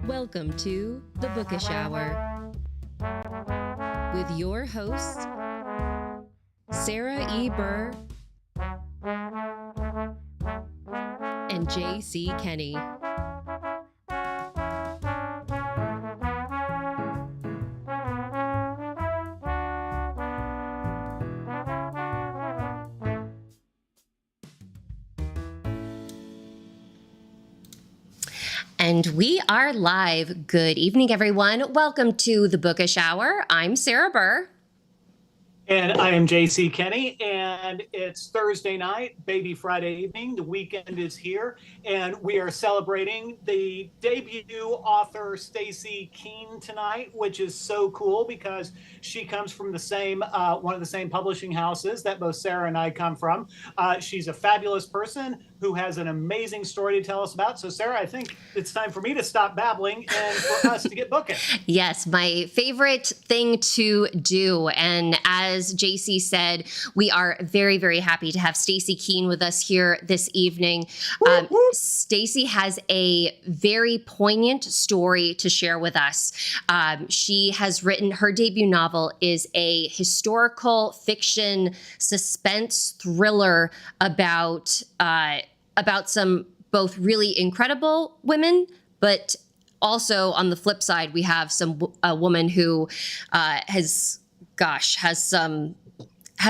Welcome to the Bookish Hour with your hosts, Sarah E. Burr and J.C. Kenney. And we are live. Good evening, everyone. Welcome to the Bookish Hour. I'm Sarah Burr. And I am J.C. Kenney, and it's Thursday night, baby Friday evening. The weekend is here, and we are celebrating the debut author Stacy Kean tonight, which is so cool because she comes from the same one of the same publishing houses that both Sarah and I come from. She's a fabulous person who has an amazing story to tell us about. So, Sarah, I think it's time for me to stop babbling and for us to get booking. Yes, my favorite thing to do. And as JC said, we are very, very happy to have Stacy Kean with us here this evening. Stacy has a very poignant story to share with us. She has written, her debut novel is a historical fiction suspense thriller about some both really incredible women, but also on the flip side, we have a woman who has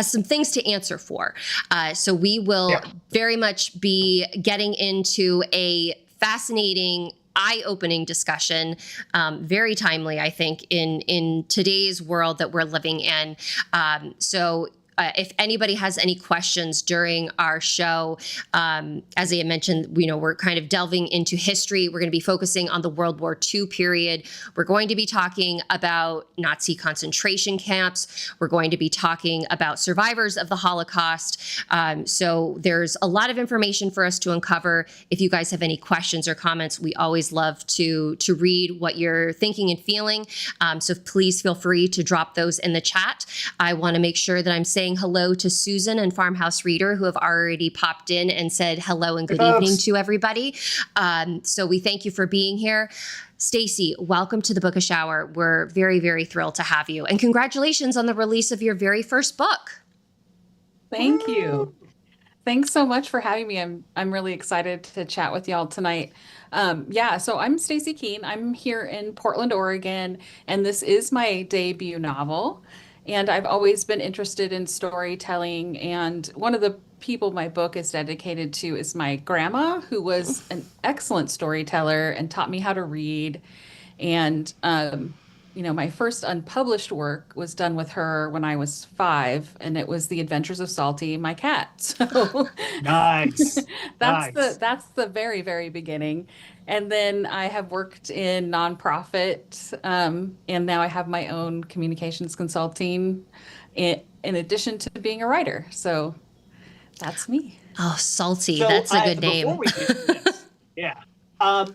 some things to answer for. So we will very much be getting into a fascinating, eye-opening discussion, very timely, I think, in today's world that we're living in. If anybody has any questions during our show, as I mentioned, we're kind of delving into history. We're going to be focusing on the World War II period. We're going to be talking about Nazi concentration camps. We're going to be talking about survivors of the Holocaust. So there's a lot of information for us to uncover. If you guys have any questions or comments, we always love to read what you're thinking and feeling. So please feel free to drop those in the chat. I want to make sure that I'm saying hello to Susan and Farmhouse Reader, who have already popped in and said hello and good evening to everybody. So we thank you for being here. Stacy, welcome to the Bookish Hour. We're very, very thrilled to have you. And congratulations on the release of your very first book. Thank you. Thanks so much for having me. I'm really excited to chat with y'all tonight. So I'm Stacy Kean. I'm here in Portland, Oregon, and this is my debut novel. And I've always been interested in storytelling. And one of the people my book is dedicated to is my grandma, who was an excellent storyteller and taught me how to read. And, my first unpublished work was done with her when I was 5, and it was The Adventures of Salty, my cat. So Nice. That's the very, very beginning. And then I have worked in nonprofit, and now I have my own communications consulting in addition to being a writer. So that's me. Oh, Salty. That's a good name.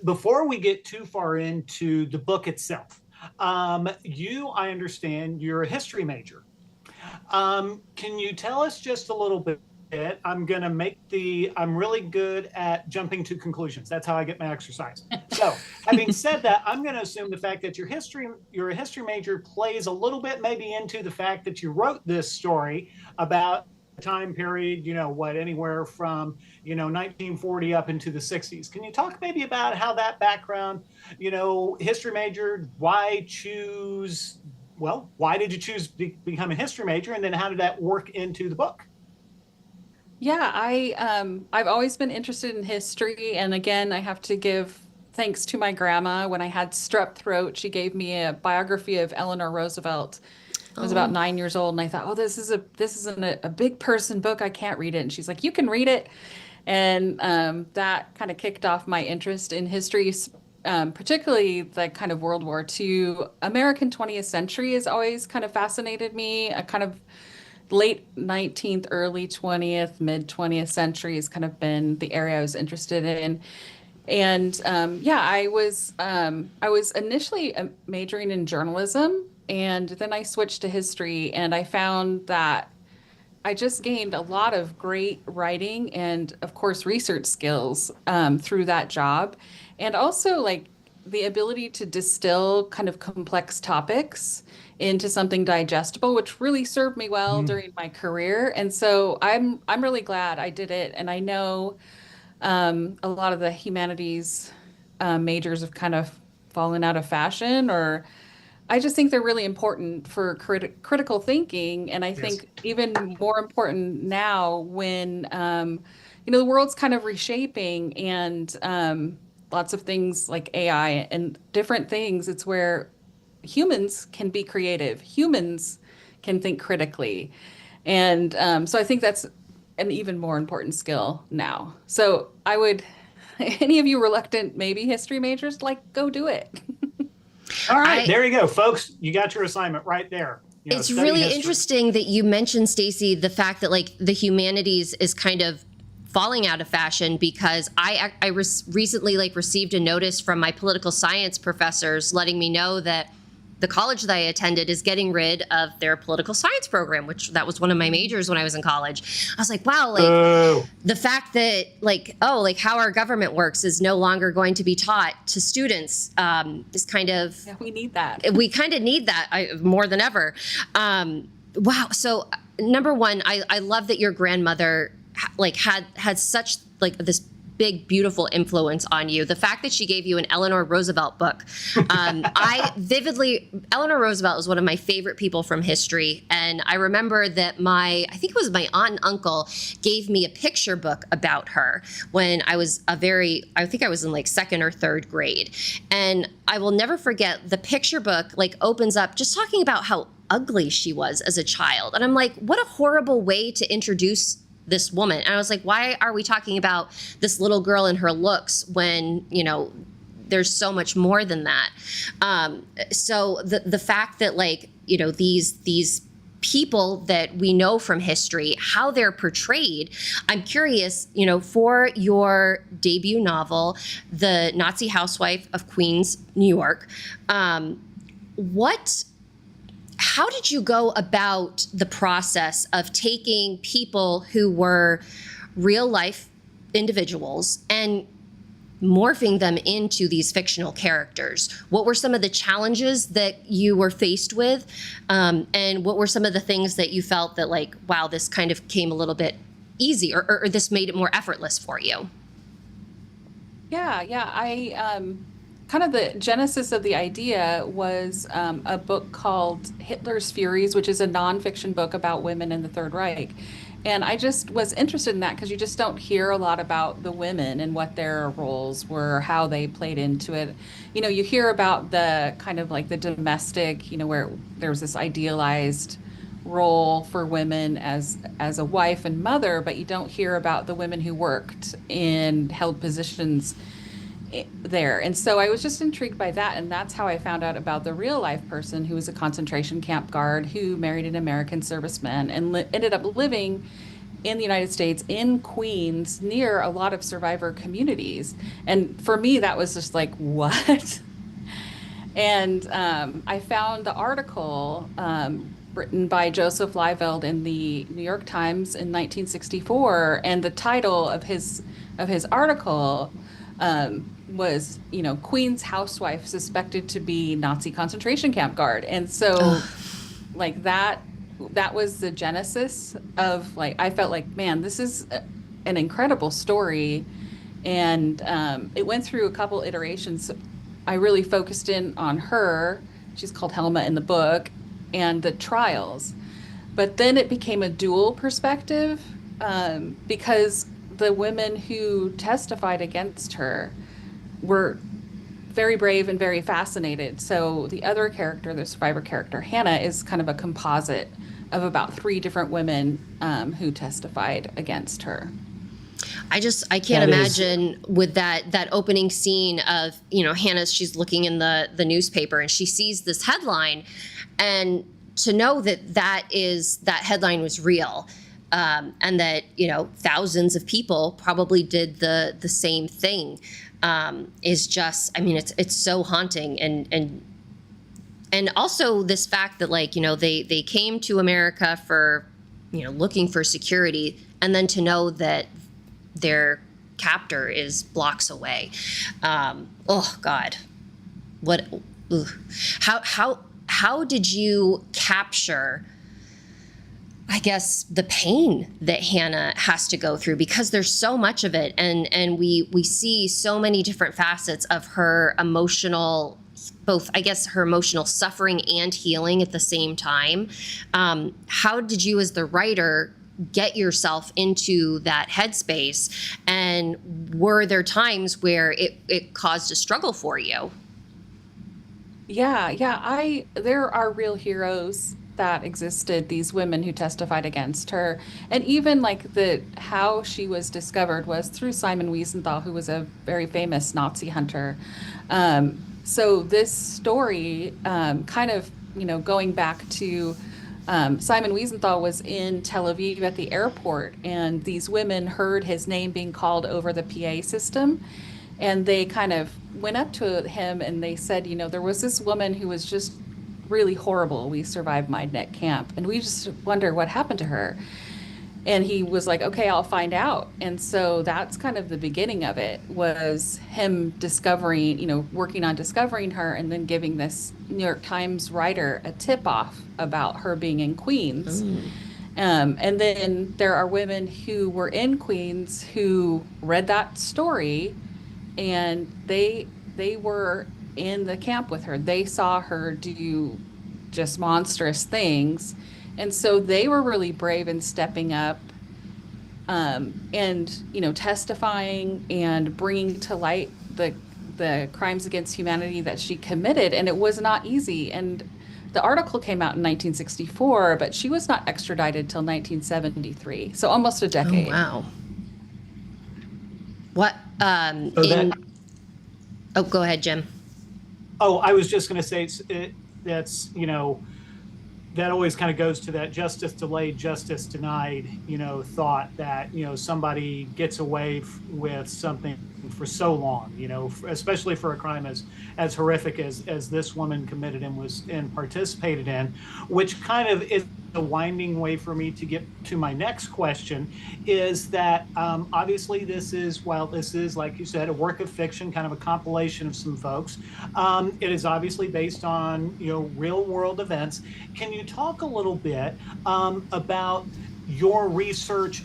Before we get too far into the book itself, I understand you're a history major. Can you tell us just a little bit? I'm really good at jumping to conclusions. That's how I get my exercise. So having said that, I'm going to assume the fact that you're a history major plays a little bit maybe into the fact that you wrote this story about a time period, anywhere from, 1940 up into the 60s. Can you talk maybe about how that background, history major, why did you choose to become a history major? And then how did that work into the book? Yeah, I've always been interested in history. And again, I have to give thanks to my grandma. When I had strep throat, she gave me a biography of Eleanor Roosevelt. I was about 9 years old, and I thought, this isn't a big person book. I can't read it. And she's like, you can read it. And that kind of kicked off my interest in history, particularly the kind of World War II. American 20th century has always kind of fascinated me. A kind of late 19th, early 20th, mid 20th century has kind of been the area I was interested in. And I was initially majoring in journalism, and then I switched to history, and I found that I just gained a lot of great writing and, of course, research skills through that job. And also, like, the ability to distill kind of complex topics into something digestible, which really served me well during my career. And so I'm really glad I did it. And I know a lot of the humanities majors have kind of fallen out of fashion, or I just think they're really important for critical thinking. And I Yes. think even more important now when, the world's kind of reshaping and lots of things like AI and different things, it's where humans can be creative, humans can think critically. And so I think that's an even more important skill now. So I would, any of you reluctant, maybe history majors, like, go do it. All right, there you go, folks. You got your assignment right there. It's really interesting that you mentioned, Stacy, the fact that like the humanities is kind of falling out of fashion, because I recently like received a notice from my political science professors letting me know that the college that I attended is getting rid of their political science program, which that was one of my majors when I was in college. I was like, wow, like the fact that like, oh, like how our government works is no longer going to be taught to students is kind of, Yeah, we need that. we kind of need that more than ever. Wow. So number one, I love that your grandmother like had such like this big, beautiful influence on you. The fact that she gave you an Eleanor Roosevelt book. Eleanor Roosevelt is one of my favorite people from history. And I remember that I think it was my aunt and uncle gave me a picture book about her when I was I think I was in like second or third grade. And I will never forget, the picture book like opens up just talking about how ugly she was as a child. And I'm like, what a horrible way to introduce this woman. And I was like, why are we talking about this little girl and her looks when, there's so much more than that. So the fact that like, these people that we know from history, how they're portrayed, I'm curious, for your debut novel, The Nazi Housewife of Queens, New York, how did you go about the process of taking people who were real life individuals and morphing them into these fictional characters? What were some of the challenges that you were faced with? And what were some of the things that you felt that like, wow, this kind of came a little bit easy, or this made it more effortless for you? Yeah. Kind of the genesis of the idea was a book called Hitler's Furies, which is a nonfiction book about women in the Third Reich. And I just was interested in that because you just don't hear a lot about the women and what their roles were, how they played into it. You hear about the kind of like the domestic, where there was this idealized role for women as a wife and mother, but you don't hear about the women who worked and held positions there. And so I was just intrigued by that. And that's how I found out about the real life person who was a concentration camp guard who married an American serviceman and ended up living in the United States in Queens near a lot of survivor communities. And for me, that was just like, what? And I found the article written by Joseph Liefeld in the New York Times in 1964. And the title of his article was, Queen's housewife suspected to be Nazi concentration camp guard. And so like that was the genesis of like, I felt like, man, this is an incredible story. And it went through a couple iterations. I really focused in on her. She's called Helma in the book, and the trials. But then it became a dual perspective because the women who testified against her were very brave and very fascinated. So the other character, the survivor character, Hannah, is kind of a composite of about 3 different women who testified against her. I can't imagine with that opening scene of, Hannah, she's looking in the newspaper and she sees this headline, and to know that headline was real. And that, thousands of people probably did the same thing, is just, it's so haunting. And also this fact that like, they came to America for, looking for security, and then to know that their captor is blocks away. Oh God. what, ugh. How did you capture, I guess, the pain that Hannah has to go through, because there's so much of it, and we see so many different facets of her emotional, both, I guess, her emotional suffering and healing at the same time. How did you, as the writer, get yourself into that headspace? And were there times where it caused a struggle for you? Yeah, there are real heroes that existed, these women who testified against her. And even like how she was discovered was through Simon Wiesenthal, who was a very famous Nazi hunter. So this story, kind of, going back to Simon Wiesenthal was in Tel Aviv at the airport, and these women heard his name being called over the PA system. And they kind of went up to him and they said, there was this woman who was just really horrible. We survived Minenet camp, and we just wonder what happened to her. And he was like, okay, I'll find out. And so that's kind of the beginning of it, was him discovering, working on discovering her, and then giving this New York Times writer a tip off about her being in Queens. And then there are women who were in Queens who read that story, and they were in the camp with her. They saw her do just monstrous things. And so they were really brave in stepping up, and, testifying and bringing to light the crimes against humanity that she committed. And it was not easy. And the article came out in 1964, but she was not extradited till 1973. So almost a decade. Oh, wow. What, go ahead, Jim. Oh, I was just going to say that's, that always kind of goes to that justice delayed, justice denied, thought that, somebody gets away with something for so long, especially for a crime as horrific as this woman committed and participated in, which kind of is a winding way for me to get to my next question, is that obviously while this is, like you said, a work of fiction, kind of a compilation of some folks, it is obviously based on, real world events. Can you talk a little bit about your research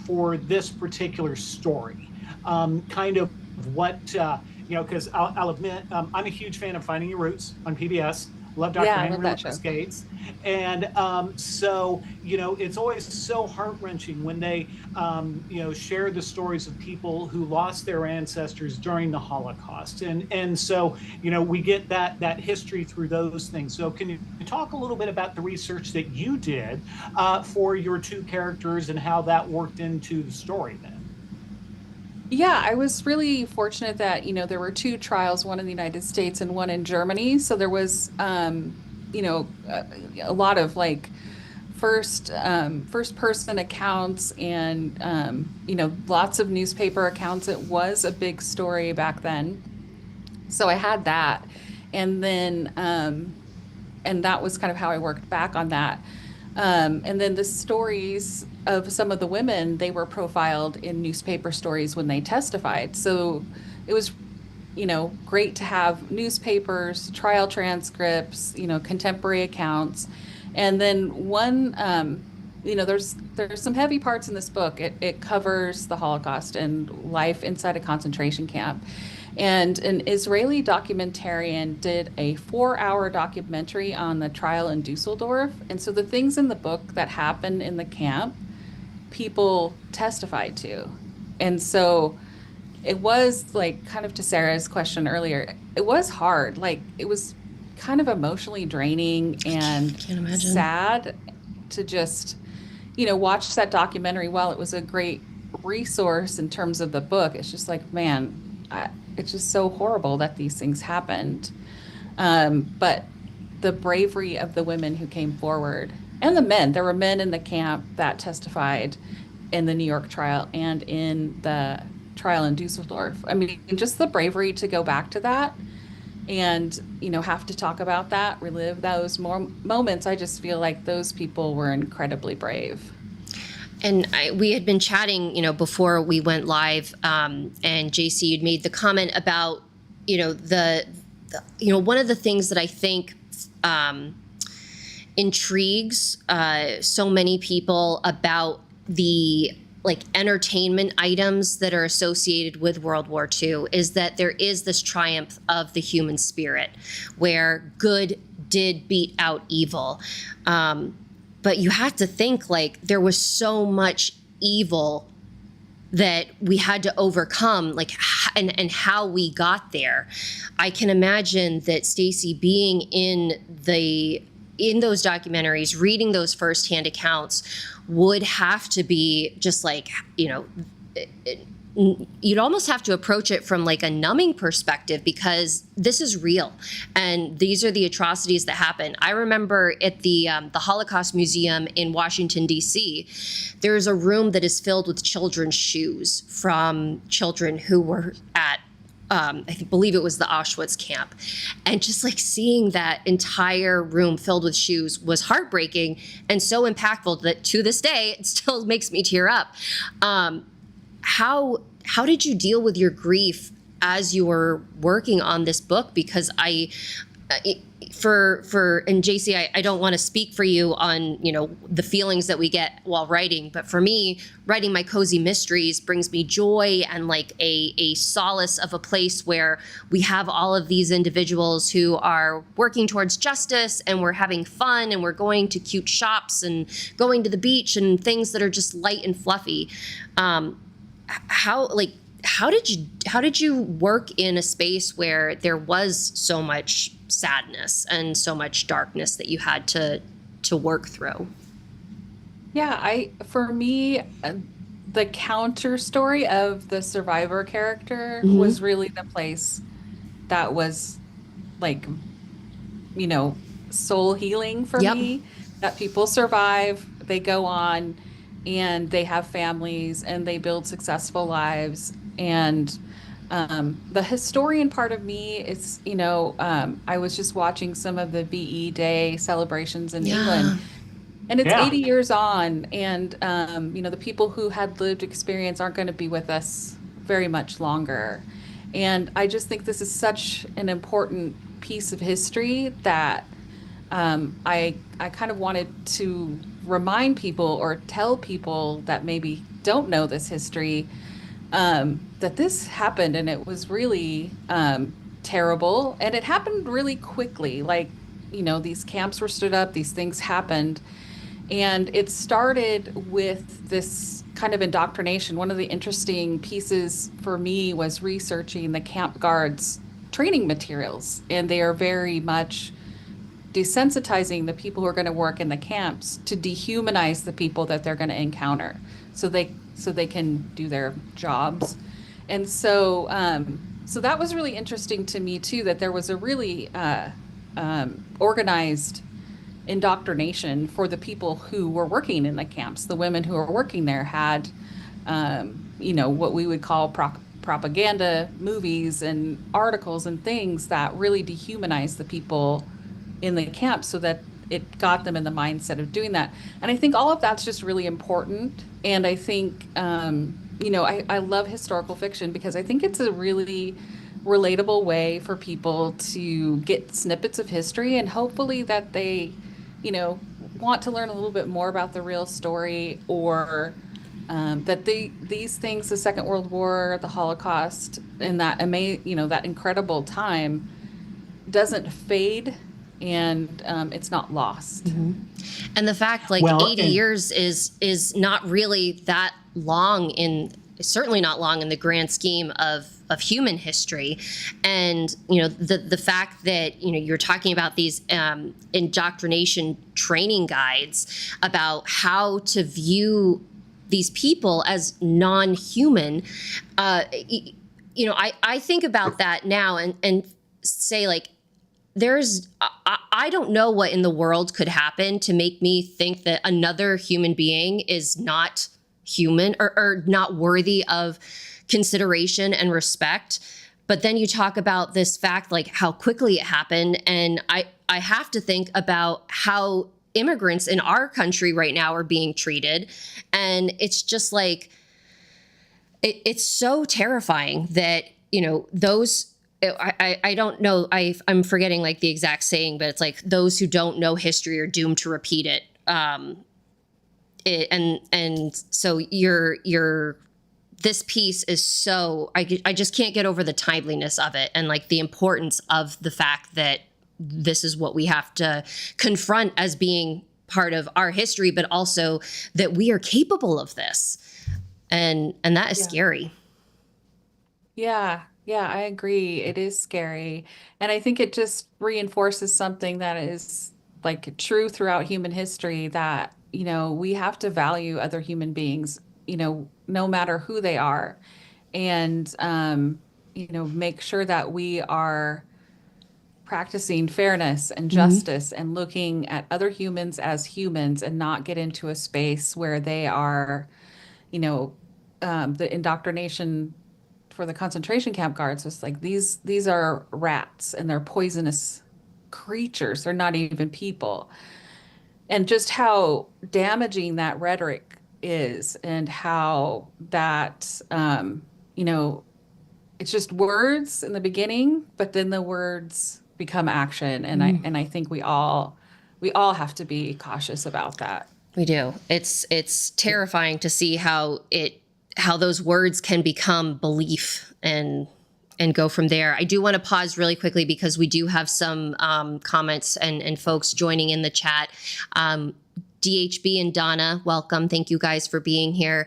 for this particular story? Kind of what, because I'll admit, I'm a huge fan of Finding Your Roots on PBS. Love Dr. Henry Louis Gates. And so, it's always so heart-wrenching when they, share the stories of people who lost their ancestors during the Holocaust. And so, we get that history through those things. So can you talk a little bit about the research that you did for your two characters and how that worked into the story then? Yeah, I was really fortunate that, there were two trials, one in the United States and one in Germany. So there was, a lot of like first person accounts and, lots of newspaper accounts. It was a big story back then. So I had that. And then, and that was kind of how I worked back on that. And then the stories of some of the women, they were profiled in newspaper stories when they testified. So it was, great to have newspapers, trial transcripts, contemporary accounts. And then one, there's some heavy parts in this book. It covers the Holocaust and life inside a concentration camp. And an Israeli documentarian did a 4-hour documentary on the trial in Dusseldorf. And so the things in the book that happened in the camp, people testified to. And so it was like, kind of to Sarah's question earlier, it was hard. Like, it was kind of emotionally draining and sad to just, watch that documentary. While it was a great resource in terms of the book, it's just like, man, it's just so horrible that these things happened. But the bravery of the women who came forward, and the men, there were men in the camp that testified in the New York trial and in the trial in Dusseldorf. I mean, just the bravery to go back to that and, have to talk about that, relive those moments. I just feel like those people were incredibly brave. And we had been chatting, before we went live, and JC, you'd made the comment about, one of the things that I think intrigues so many people about the entertainment items that are associated with World War II is that there is this triumph of the human spirit where good did beat out evil. But you have to think there was so much evil that we had to overcome, and how we got there. I can imagine that Stacy being in those documentaries, reading those firsthand accounts would have to be just you'd almost have to approach it from a numbing perspective, because this is real and these are the atrocities that happen. I remember at the Holocaust Museum in Washington, D.C., there's a room that is filled with children's shoes from children who were at I believe it was the Auschwitz camp. And just seeing that entire room filled with shoes was heartbreaking and so impactful that to this day, it still makes me tear up. How did you deal with your grief as you were working on this book? Because and JC, I don't want to speak for you on, the feelings that we get while writing, but for me, writing my cozy mysteries brings me joy and a solace of a place where we have all of these individuals who are working towards justice, and we're having fun, and we're going to cute shops and going to the beach and things that are just light and fluffy. How did you work in a space where there was so much sadness and so much darkness that you had to work through? Yeah, for me, the counter story of the survivor character was really the place that was soul healing for me, that people survive, they go on and they have families and they build successful lives. And the historian part of me is, I was just watching some of the VE Day celebrations in England, and it's 80 years on. And, the people who had lived experience aren't going to be with us very much longer. And I just think this is such an important piece of history that I kind of wanted to remind people or tell people that maybe don't know this history, that this happened, and it was really terrible, and it happened really quickly. These camps were stood up, these things happened, and it started with this kind of indoctrination. One of the interesting pieces for me was researching the camp guards' training materials, and they are very much desensitizing the people who are going to work in the camps to dehumanize the people that they're going to encounter, so they can do their jobs. And so that was really interesting to me too, that there was a really organized indoctrination for the people who were working in the camps. The women who were working there had what we would call propaganda movies and articles and things that really dehumanized the people in the camp, so that it got them in the mindset of doing that. And I think all of that's just really important. And I think, I love historical fiction because I think it's a really relatable way for people to get snippets of history, and hopefully that they, want to learn a little bit more about the real story, or that these things, the Second World War, the Holocaust, and that that incredible time doesn't fade, and it's not lost. And the fact 80 years is not really that long certainly not long in the grand scheme of human history. And the fact that you're talking about these indoctrination training guides about how to view these people as non-human, I think about that now and say I don't know what in the world could happen to make me think that another human being is not human or not worthy of consideration and respect. But then you talk about this fact, how quickly it happened. And I have to think about how immigrants in our country right now are being treated. And it's just it's so terrifying that, those I don't know. I'm forgetting like the exact saying, but it's like those who don't know history are doomed to repeat it. And so this piece is so, I just can't get over the timeliness of it and like the importance of the fact that this is what we have to confront as being part of our history, but also that we are capable of this. And that is scary. Yeah, yeah, I agree. It is scary. And I think it just reinforces something that is like true throughout human history that, we have to value other human beings, no matter who they are. And, make sure that we are practicing fairness and justice and looking at other humans as humans and not get into a space where they are, the indoctrination for the concentration camp guards was like these are rats and they're poisonous creatures. They're not even people. And just how damaging that rhetoric is and how that it's just words in the beginning, but then the words become action. And I think we all have to be cautious about that. We do. It's terrifying to see how those words can become belief and go from there. I do want to pause really quickly because we do have some comments and folks joining in the chat. DHB and Donna, welcome. Thank you guys for being here.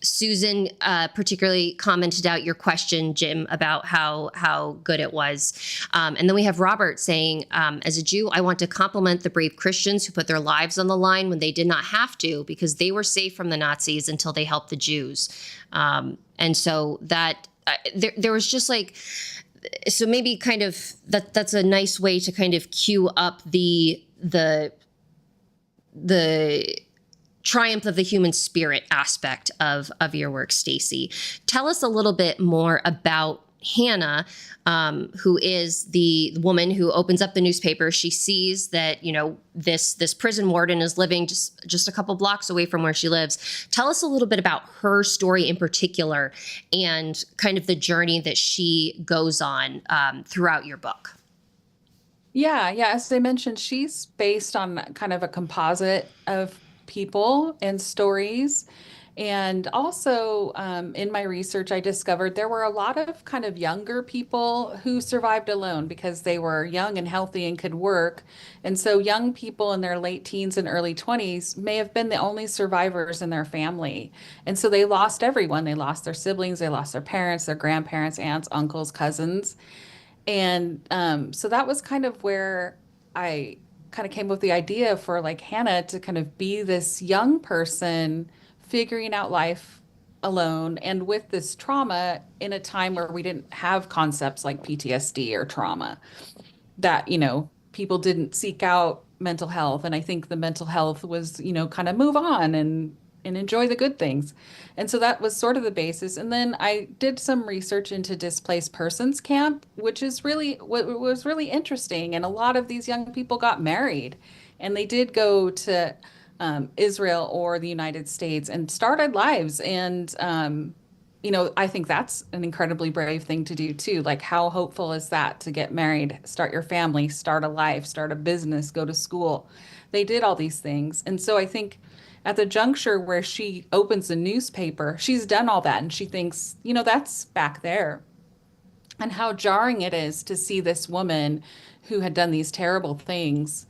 Susan particularly commented out your question, Jim, about how good it was. And then we have Robert saying, as a Jew, I want to compliment the brave Christians who put their lives on the line when they did not have to because they were safe from the Nazis until they helped the Jews. And so that there was just like, so maybe kind of that's a nice way to kind of cue up the triumph of the human spirit aspect of your work, Stacy. Tell us a little bit more about Hannah, who is the woman who opens up the newspaper. She sees that, this prison warden is living just a couple blocks away from where she lives. Tell us a little bit about her story in particular and kind of the journey that she goes on throughout your book. Yeah. As I mentioned, she's based on kind of a composite of people and stories. And also in my research, I discovered there were a lot of kind of younger people who survived alone because they were young and healthy and could work. And so young people in their late teens and early 20s may have been the only survivors in their family. And so they lost everyone. They lost their siblings, they lost their parents, their grandparents, aunts, uncles, cousins. And so that was kind of where I kind of came up with the idea for like Hannah to kind of be this young person figuring out life alone and with this trauma in a time where we didn't have concepts like PTSD or trauma that, people didn't seek out mental health. And I think the mental health was, kind of move on and enjoy the good things. And so that was sort of the basis. And then I did some research into displaced persons camp, which is really what was really interesting. And a lot of these young people got married and they did go to Israel or the United States and started lives. And, I think that's an incredibly brave thing to do too. Like how hopeful is that to get married, start your family, start a life, start a business, go to school. They did all these things. And so I think at the juncture where she opens a newspaper, she's done all that and she thinks, that's back there. And how jarring it is to see this woman who had done these terrible things,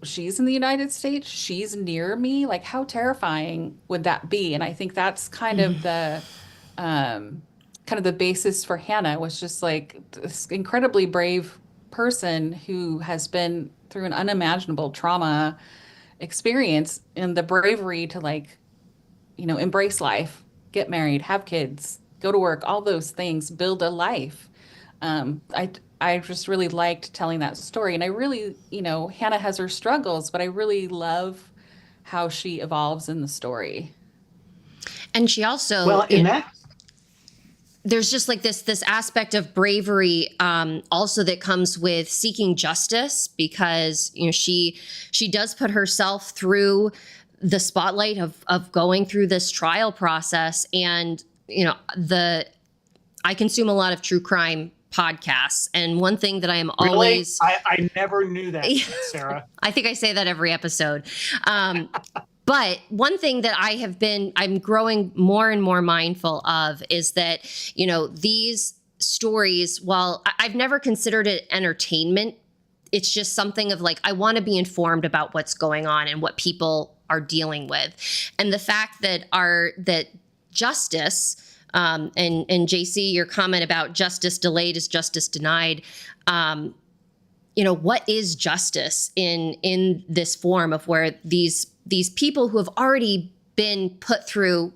she's in the United States, she's near me. Like how terrifying would that be? And I think that's kind of the basis for Hannah was just like this incredibly brave person who has been through an unimaginable trauma experience and the bravery to embrace life, get married, have kids, go to work, all those things, build a life. I just really liked telling that story. And I really, Hannah has her struggles, but I really love how she evolves in the story. And she also, well, in that, there's just like this aspect of bravery also that comes with seeking justice because she does put herself through the spotlight of going through this trial process and I consume a lot of true crime podcasts, and one thing that I am Really? always I never knew that, Sarah. I think I say that every episode. But one thing that I'm growing more and more mindful of is that, these stories, while I've never considered it entertainment, it's just something of like, I want to be informed about what's going on and what people are dealing with. And the fact that justice, and JC, your comment about justice delayed is justice denied. What is justice in this form of where these people who have already been put through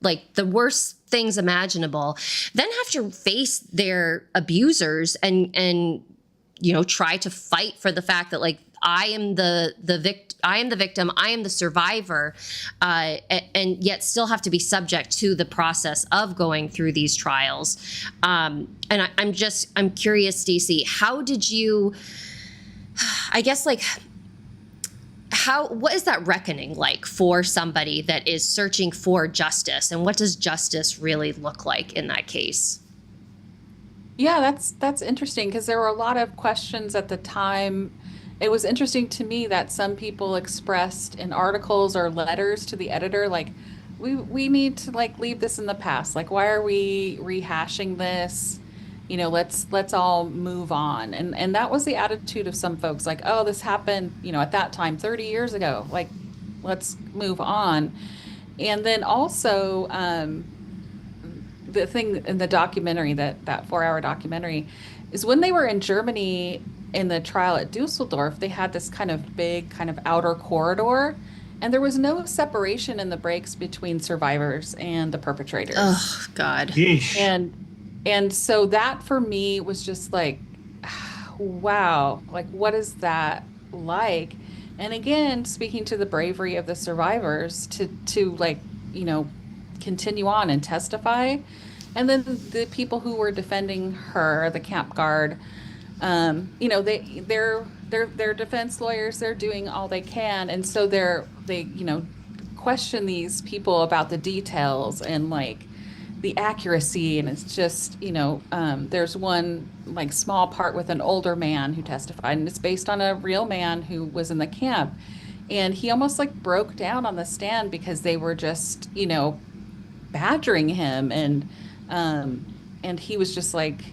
like the worst things imaginable then have to face their abusers and try to fight for the fact that like I am the victim, I am the survivor, and yet still have to be subject to the process of going through these trials. And I'm curious, Stacy, how did you, I guess, like, what is that reckoning like for somebody that is searching for justice, and what does justice really look like in that case? Yeah, that's interesting because there were a lot of questions at the time. It was interesting to me that some people expressed in articles or letters to the editor, like, we need to like leave this in the past. Like, why are we rehashing this? Let's all move on. And that was the attitude of some folks, like, oh, this happened, at that time, 30 years ago. Like, let's move on. And then also, the thing in the documentary, that 4-hour documentary, is when they were in Germany in the trial at Dusseldorf, they had this kind of big kind of outer corridor, and there was no separation in the breaks between survivors and the perpetrators. Oh, God. Yeesh. And so that for me was just like, wow, like, what is that like? And again, speaking to the bravery of the survivors to like, continue on and testify. And then the people who were defending her, the camp guard, they're defense lawyers, they're doing all they can. And so they question these people about the details and like the accuracy. And it's just, there's one like small part with an older man who testified, and it's based on a real man who was in the camp. And he almost like broke down on the stand because they were just, badgering him. And he was just like,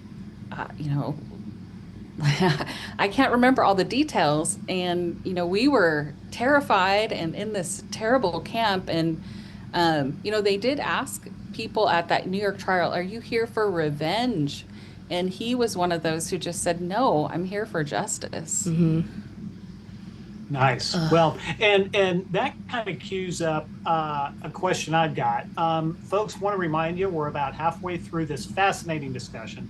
I can't remember all the details. And, we were terrified and in this terrible camp. And, they did ask people at that New York trial, are you here for revenge? And he was one of those who just said, no, I'm here for justice. Mm-hmm. Nice. Well, and that kind of cues up a question I've got. Folks, want to remind you, we're about halfway through this fascinating discussion.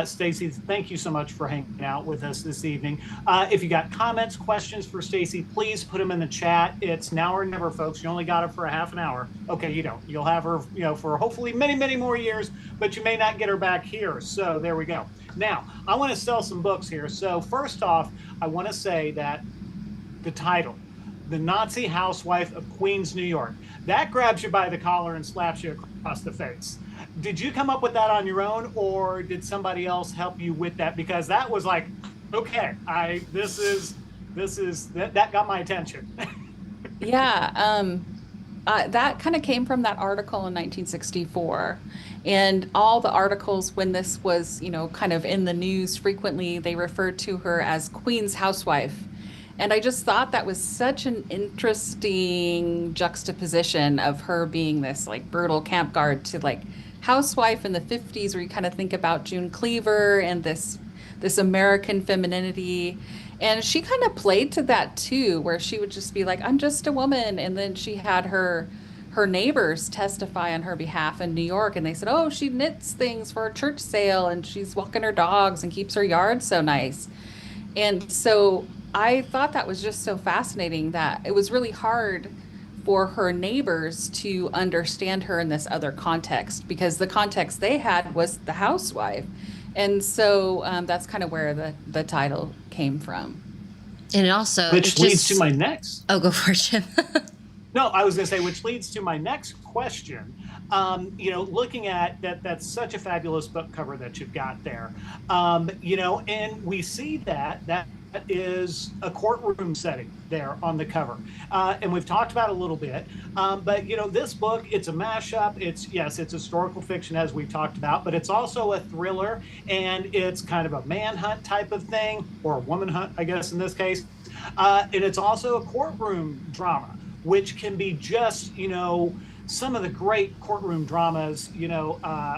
Stacy, thank you so much for hanging out with us this evening. If you got comments, questions for Stacy, please put them in the chat. It's now or never, folks. You only got her for a half an hour. Okay, you don't. You'll have her, for hopefully many, many more years, but you may not get her back here. So there we go. Now, I want to sell some books here. So first off, I want to say that the title, The Nazi Housewife of Queens, New York, that grabs you by the collar and slaps you across the face. Did you come up with that on your own, or did somebody else help you with that? Because that was like, okay, that got my attention. Yeah, that kind of came from that article in 1964. And all the articles when this was, kind of in the news frequently, they referred to her as Queen's housewife. And I just thought that was such an interesting juxtaposition of her being this like brutal camp guard to like housewife in the 50s, where you kind of think about June Cleaver and this American femininity. And she kind of played to that too, where she would just be like, I'm just a woman. And then she had her neighbors testify on her behalf in New York, and they said, oh, she knits things for a church sale, and she's walking her dogs and keeps her yard so nice. And so I thought that was just so fascinating that it was really hard for her neighbors to understand her in this other context, because the context they had was the housewife. And so that's kind of where the title came from. And it also... Which leads to my next... Oh, go for it, Jim. No, I was going to say, which leads to my next question. Looking at that, that's such a fabulous book cover that you've got there. And we see that is a courtroom setting there on the cover. And we've talked about it a little bit. But this book, it's a mashup. It's historical fiction, as we've talked about, but it's also a thriller, and it's kind of a manhunt type of thing, or a woman hunt, I guess, in this case. And it's also a courtroom drama, which can be just, some of the great courtroom dramas,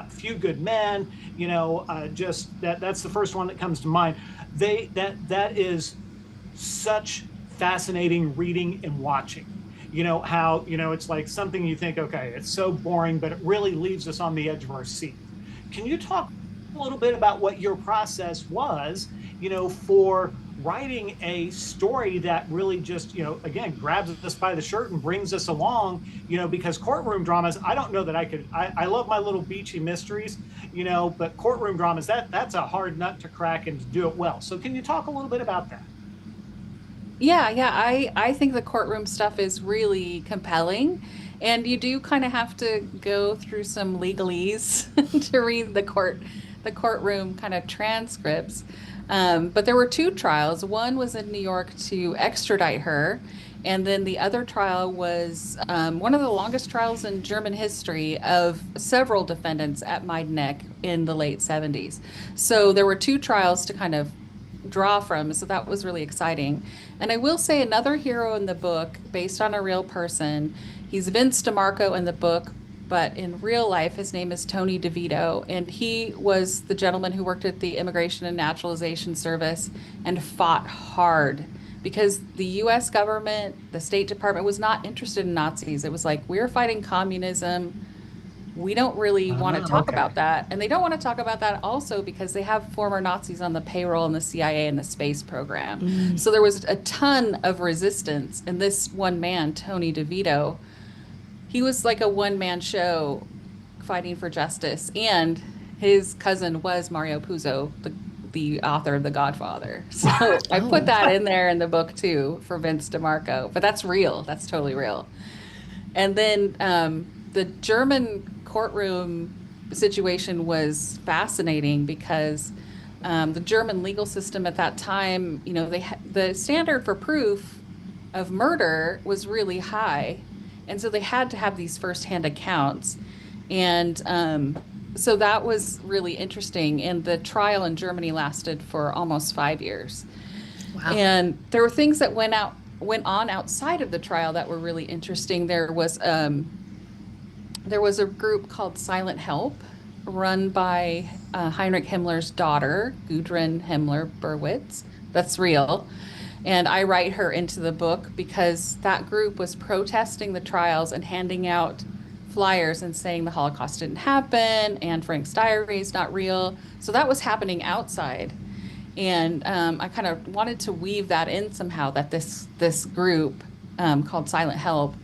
Few Good Men, just that's the first one that comes to mind. That is such fascinating reading and watching. How, it's like something you think, okay, it's so boring, but it really leaves us on the edge of our seat. Can you talk a little bit about what your process was, for writing a story that really just, again, grabs us by the shirt and brings us along, because courtroom dramas, I don't know that I love my little beachy mysteries, but courtroom dramas, that's a hard nut to crack and to do it well. So can you talk a little bit about that? Yeah, I think the courtroom stuff is really compelling. And you do kind of have to go through some legalese to read the courtroom kind of transcripts. But there were two trials. One was in New York to extradite her, and then the other trial was one of the longest trials in German history of several defendants at Majdanek in the late 70s. So there were two trials to kind of draw from, so that was really exciting. And I will say another hero in the book, based on a real person, he's Vince DeMarco in the book, but in real life, his name is Tony DeVito, and he was the gentleman who worked at the Immigration and Naturalization Service and fought hard because the U.S. government, the State Department, was not interested in Nazis. It was like, we're fighting communism. We don't really want to talk about that. And they don't want to talk about that also because they have former Nazis on the payroll in the CIA and the space program. So there was a ton of resistance. And this one man, Tony DeVito, he was like a one-man show fighting for justice. And his cousin was Mario Puzo, the author of The Godfather. So I put that in there in the book too for Vince DeMarco. But that's real. That's totally real. And then the German courtroom situation was fascinating because the German legal system at that time, the standard for proof of murder was really high. And so they had to have these firsthand accounts. And so that was really interesting. And the trial in Germany lasted for almost 5 years. Wow. And there were things that went on outside of the trial that were really interesting. There was a group called Silent Help run by Heinrich Himmler's daughter, Gudrun Himmler-Berwitz. That's real. And I write her into the book because that group was protesting the trials and handing out flyers and saying the Holocaust didn't happen and Frank's diary is not real. So that was happening outside. And I kind of wanted to weave that in somehow, that this group called Silent Help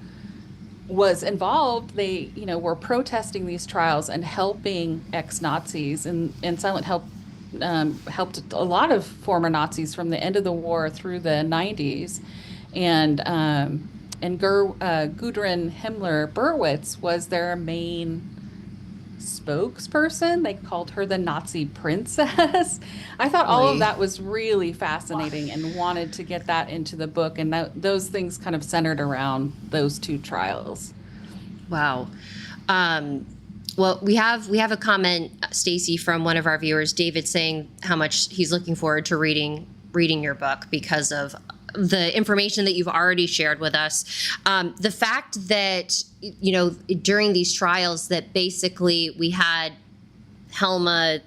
was involved. They, were protesting these trials and helping ex-Nazis. And Silent Help helped a lot of former Nazis from the end of the war through the 90s. And Gudrun Himmler-Berwitz was their main spokesperson. They called her the Nazi princess. I thought all of that was really fascinating and wanted to get that into the book. And those things kind of centered around those two trials. Wow. Well, we have a comment, Stacy, from one of our viewers, David, saying how much he's looking forward to reading your book because of the information that you've already shared with us. The fact that, during these trials that basically we had Helma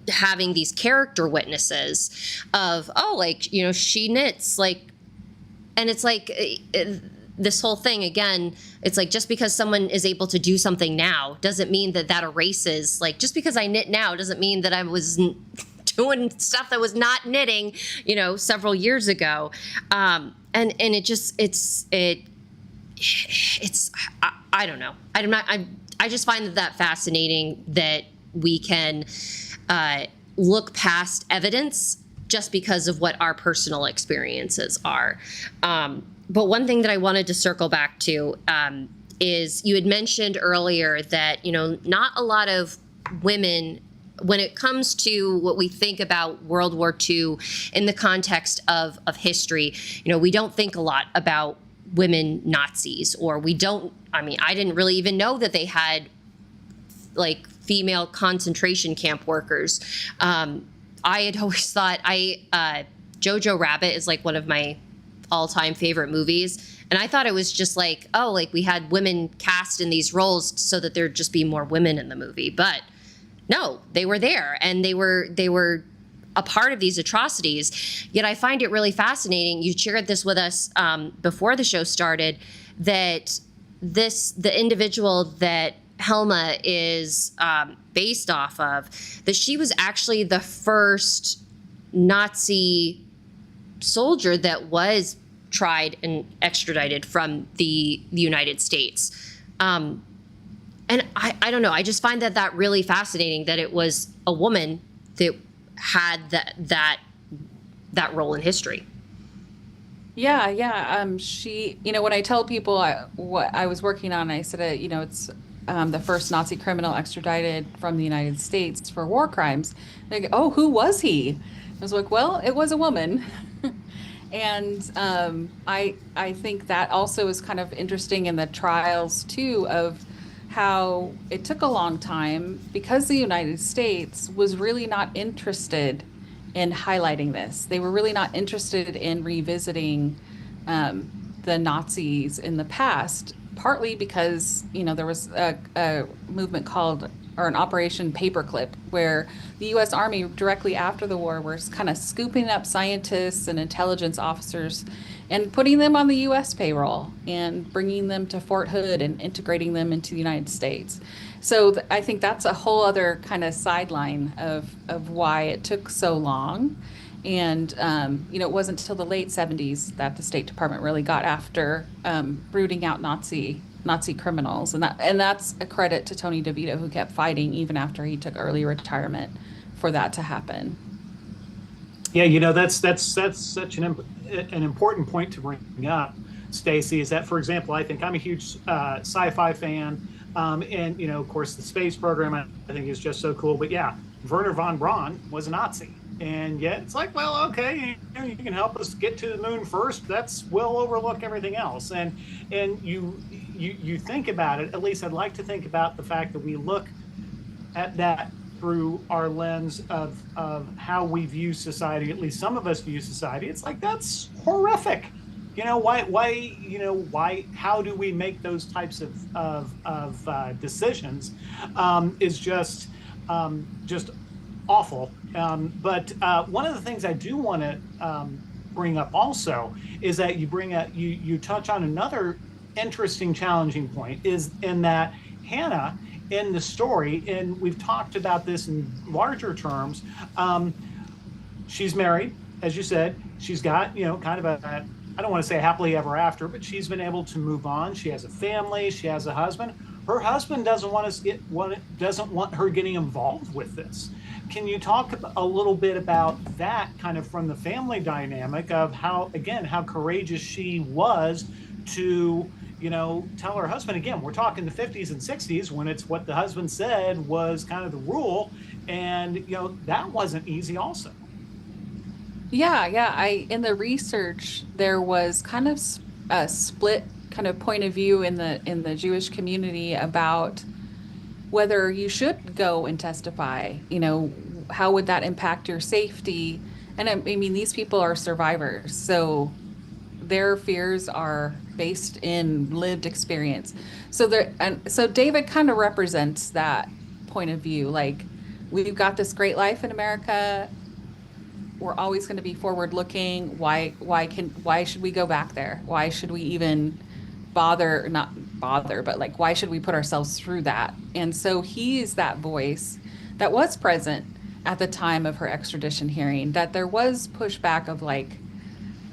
having these character witnesses of, she knits, and it's like this whole thing, again, it's like just because someone is able to do something now doesn't mean that erases, just because I knit now doesn't mean that I was doing stuff that was not knitting, several years ago. And it just, it's, I don't know. I just find that fascinating that we can look past evidence just because of what our personal experiences are. But one thing that I wanted to circle back to is you had mentioned earlier that, not a lot of women, when it comes to what we think about World War II in the context of history, we don't think a lot about women Nazis, or I didn't really even know that they had like female concentration camp workers. I had always thought Jojo Rabbit is like one of my all-time favorite movies. And I thought it was just like, we had women cast in these roles so that there'd just be more women in the movie. But no, they were there, and they were a part of these atrocities. Yet I find it really fascinating. You shared this with us before the show started, that the individual that Helma is based off of, that she was actually the first Nazi soldier that was tried and extradited from the United States. And I don't know, I just find that really fascinating, that it was a woman that had that role in history. Yeah. She, when I tell people what I was working on, I said, it's the first Nazi criminal extradited from the United States for war crimes. They go, oh, who was he? I was like, well, it was a woman. And I think that also is kind of interesting in the trials too, of how it took a long time because the United States was really not interested in highlighting this. They were really not interested in revisiting the Nazis in the past, partly because, there was a movement called, or an Operation Paperclip, where the U.S. Army directly after the war was kind of scooping up scientists and intelligence officers and putting them on the U.S. payroll and bringing them to Fort Hood and integrating them into the United States. So I think that's a whole other kind of sideline of why it took so long. And, it wasn't until the late 70s that the State Department really got after rooting out Nazi criminals. And that's a credit to Tony DeVito, who kept fighting even after he took early retirement for that to happen. Yeah, that's such an important point to bring up, Stacy, is that, for example, I think I'm a huge sci-fi fan. And, of course, the space program I think is just so cool. But yeah, Werner von Braun was a Nazi. And yet it's like, well, okay, you can help us get to the moon first. We'll overlook everything else. And you think about it, at least I'd like to think about the fact that we look at that through our lens of how we view society, at least some of us view society. It's like, that's horrific. Why, how do we make those types of decisions is just awful. But one of the things I do want to bring up also is that you touch on another interesting, challenging point, is in that Hannah in the story, and we've talked about this in larger terms, she's married, as you said. She's got, kind of I don't want to say happily ever after, but she's been able to move on. She has a family. She has a husband. Her husband doesn't want her getting involved with this. Can you talk a little bit about that, kind of from the family dynamic of how courageous she was to, tell her husband, again, we're talking the 50s and 60s, when it's what the husband said was kind of the rule. And, that wasn't easy also. Yeah. In the research, there was kind of a split kind of point of view in the Jewish community about whether you should go and testify. How would that impact your safety? And I mean, these people are survivors, so their fears are based in lived experience. So David kind of represents that point of view. Like, we've got this great life in America. We're always going to be forward looking. Why should we go back there? Why should we even not bother, but like, why should we put ourselves through that? And so he is that voice that was present at the time of her extradition hearing, that there was pushback of like,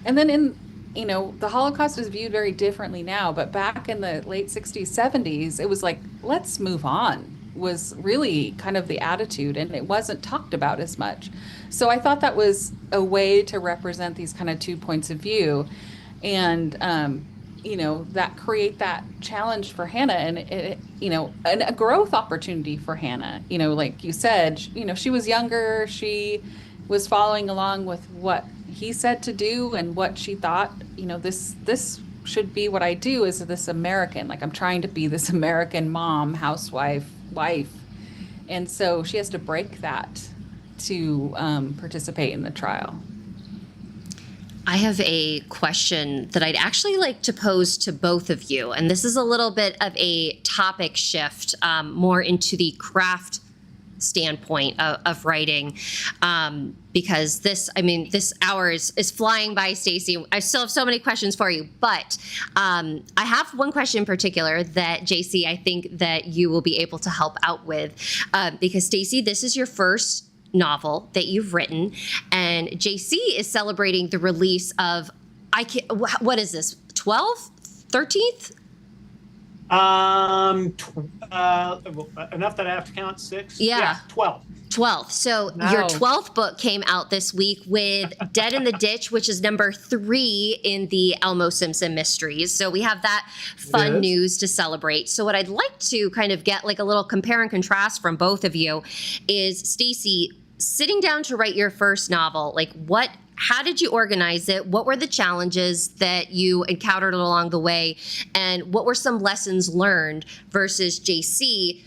and then the Holocaust is viewed very differently now, but back in the late 60s, 70s, it was like, let's move on, was really kind of the attitude, and it wasn't talked about as much. So I thought that was a way to represent these kind of two points of view. And, that create that challenge for Hannah and and a growth opportunity for Hannah. Like you said, she was younger. She was following along with what he said to do and what she thought, this should be what I do as this American. Like I'm trying to be this American mom, housewife, wife. And so she has to break that to participate in the trial. I have a question that I'd actually like to pose to both of you. And this is a little bit of a topic shift, more into the craft standpoint of writing. Because this hour is flying by, Stacy. I still have so many questions for you, but I have one question in particular that, JC, I think that you will be able to help out with. Because, Stacy, this is your first novel that you've written, and JC is celebrating the release of what is this, 12th, 13th? Enough that I have to count 6. Yeah, 12. So your 12th book came out this week with Dead in the Ditch, which is number 3 in the Elmo Simpson mysteries. So we have that fun news to celebrate. So what I'd like to kind of get like a little compare and contrast from both of you is, Stacy, sitting down to write your first novel, like how did you organize it? What were the challenges that you encountered along the way? And what were some lessons learned versus JC,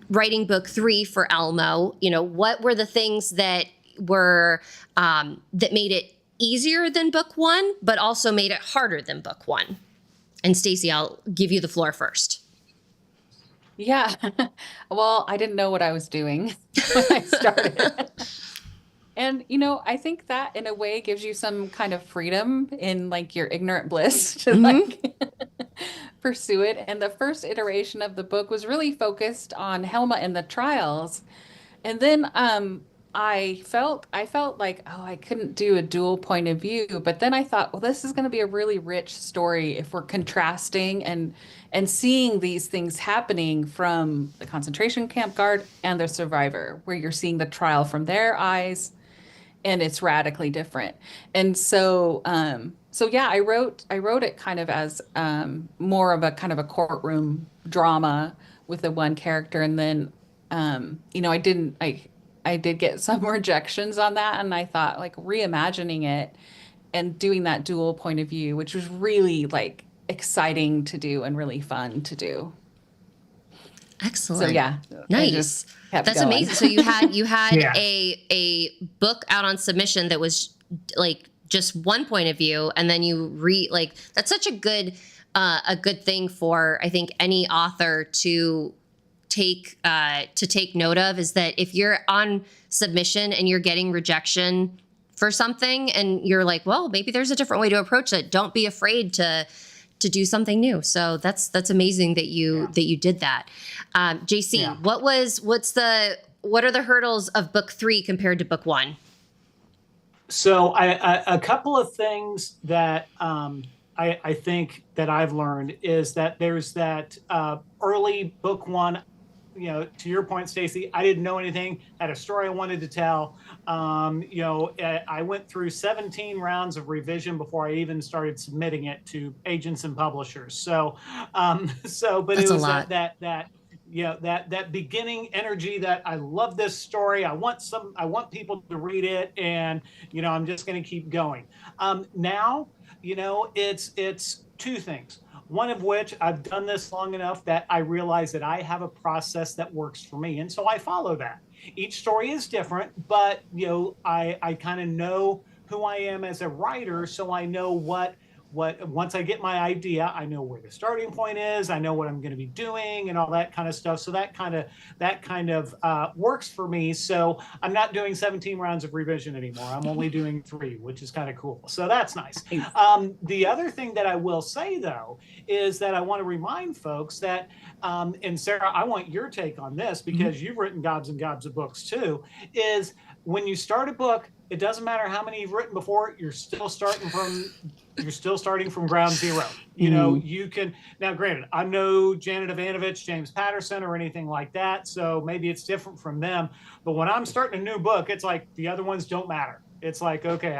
writing book 3 for Elmo? What were the things that were, that made it easier than book 1, but also made it harder than book 1? And Stacy, I'll give you the floor first. Yeah. Well, I didn't know what I was doing when I started. And, I think that in a way gives you some kind of freedom in like your ignorant bliss to like pursue it. And the first iteration of the book was really focused on Helma and the trials. And then I felt like, I couldn't do a dual point of view. But then I thought, well, this is going to be a really rich story if we're contrasting and seeing these things happening from the concentration camp guard and the survivor, where you're seeing the trial from their eyes, and it's radically different. And so, yeah, I wrote it kind of as more of a kind of a courtroom drama with the one character, and then, I did get some rejections on that, and I thought like reimagining it and doing that dual point of view, which was really like exciting to do and really fun to do. Excellent. So yeah, nice. That's going. Amazing. So you had yeah. a book out on submission that was like just one point of view, and then you that's such a good thing for, I think, any author to take note of, is that if you're on submission and you're getting rejection for something and you're like, well, maybe there's a different way to approach it, don't be afraid to do something new. So that's amazing that you did that. JC, yeah. What are the hurdles of book 3 compared to book 1? So a couple of things that I think that I've learned is that there's that early book 1, to your point, Stacy, I didn't know anything, had a story I wanted to tell. I went through 17 rounds of revision before I even started submitting it to agents and publishers. So, but that's it was that beginning energy that I love this story. I want people to read it, and, I'm just going to keep going. Now, it's two things. One of which, I've done this long enough that I realize that I have a process that works for me. And so I follow that. Each story is different, but, I kind of know who I am as a writer. So I know what once I get my idea, I know where the starting point is. I know what I'm going to be doing and all that kind of stuff. So that kind of works for me. So I'm not doing 17 rounds of revision anymore. I'm only doing 3, which is kind of cool. So that's nice. The other thing that I will say, though, is that I want to remind folks that, and Sarah, I want your take on this, because you've written gobs and gobs of books too, is when you start a book, it doesn't matter how many you've written before, you're still starting from ground zero. You can, now granted, I'm no Janet Ivanovich, James Patterson, or anything like that, so maybe it's different from them. But when I'm starting a new book, it's like the other ones don't matter. It's like, okay,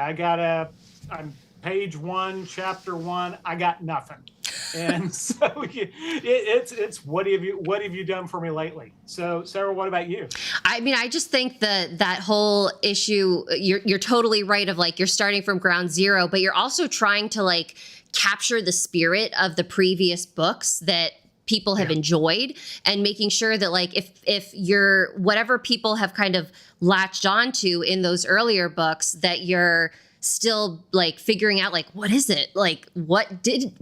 page 1, chapter 1, I got nothing. And so it's what have you done for me lately? So Sarah, what about you? I mean, I just think that whole issue, you're totally right, of like, you're starting from ground zero, but you're also trying to like capture the spirit of the previous books that people have enjoyed, and making sure that like if you're whatever people have kind of latched onto in those earlier books, that you're still like figuring out like, what is it? Like, what did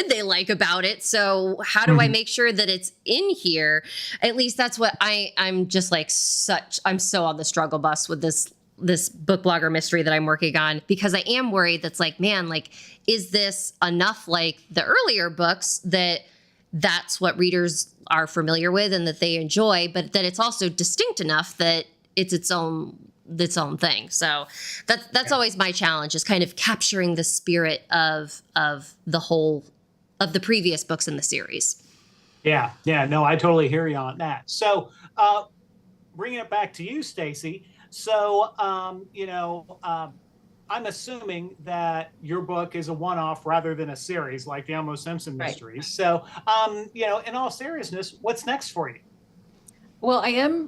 they like about it? So how do I make sure that it's in here? At least that's what I'm just like I'm so on the struggle bus with this book blogger mystery that I'm working on, because I am worried that's like, man, like, is this enough like the earlier books that's what readers are familiar with and that they enjoy, but that it's also distinct enough that it's its own thing. So that's always my challenge, is kind of capturing the spirit of the whole of the previous books in the series. Yeah, no, I totally hear you on that. So bringing it back to you, Stacy. So I'm assuming that your book is a one-off rather than a series like the Elmo Simpson mysteries. Right. So in all seriousness, what's next for you? Well,